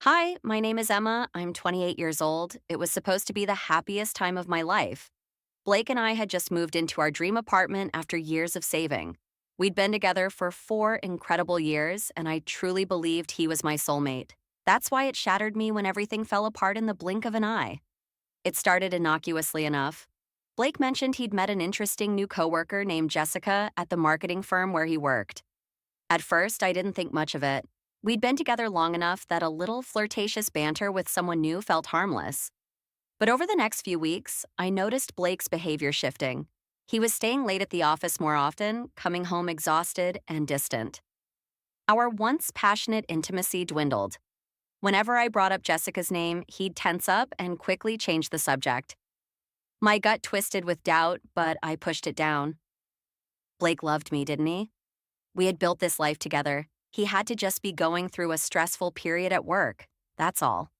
Hi, my name is Emma. I'm 28 years old. It was supposed to be the happiest time of my life. Blake and I had just moved into our dream apartment after years of saving. We'd been together for 4 incredible years, and I truly believed he was my soulmate. That's why it shattered me when everything fell apart in the blink of an eye. It started innocuously enough. Blake mentioned he'd met an interesting new coworker named Jessica at the marketing firm where he worked. At first, I didn't think much of it. We'd been together long enough that a little flirtatious banter with someone new felt harmless. But over the next few weeks, I noticed Blake's behavior shifting. He was staying late at the office more often, coming home exhausted and distant. Our once passionate intimacy dwindled. Whenever I brought up Jessica's name, he'd tense up and quickly change the subject. My gut twisted with doubt, but I pushed it down. Blake loved me, didn't he? We had built this life together. He had to just be going through a stressful period at work. That's all.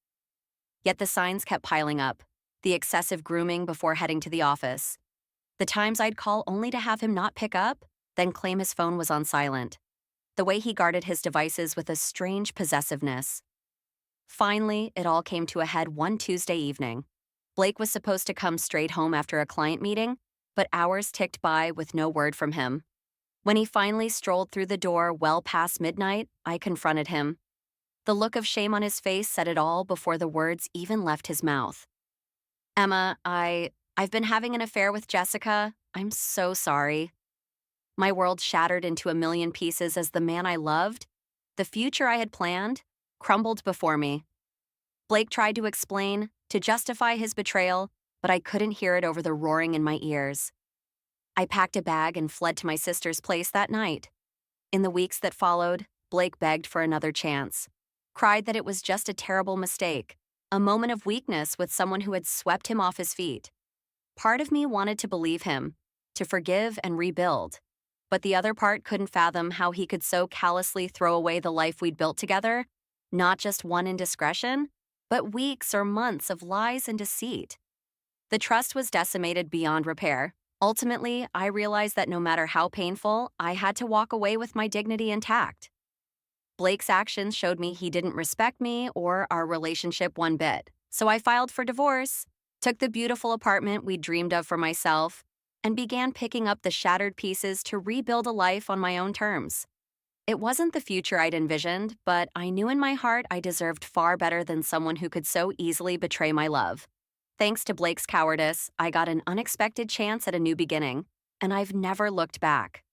Yet the signs kept piling up. The excessive grooming before heading to the office. The times I'd call only to have him not pick up, then claim his phone was on silent. The way he guarded his devices with a strange possessiveness. Finally, it all came to a head one Tuesday evening. Blake was supposed to come straight home after a client meeting, but hours ticked by with no word from him. When he finally strolled through the door well past midnight, I confronted him. The look of shame on his face said it all before the words even left his mouth. Emma, I've been having an affair with Jessica. I'm so sorry. My world shattered into a million pieces as the man I loved, the future I had planned, crumbled before me. Blake tried to explain, to justify his betrayal, but I couldn't hear it over the roaring in my ears. I packed a bag and fled to my sister's place that night. In the weeks that followed, Blake begged for another chance, cried that it was just a terrible mistake, a moment of weakness with someone who had swept him off his feet. Part of me wanted to believe him, to forgive and rebuild, but the other part couldn't fathom how he could so callously throw away the life we'd built together, not just one indiscretion, but weeks or months of lies and deceit. The trust was decimated beyond repair. Ultimately, I realized that no matter how painful, I had to walk away with my dignity intact. Blake's actions showed me he didn't respect me or our relationship one bit, so I filed for divorce, took the beautiful apartment we dreamed of for myself, and began picking up the shattered pieces to rebuild a life on my own terms. It wasn't the future I'd envisioned, but I knew in my heart I deserved far better than someone who could so easily betray my love. Thanks to Blake's cowardice, I got an unexpected chance at a new beginning, and I've never looked back.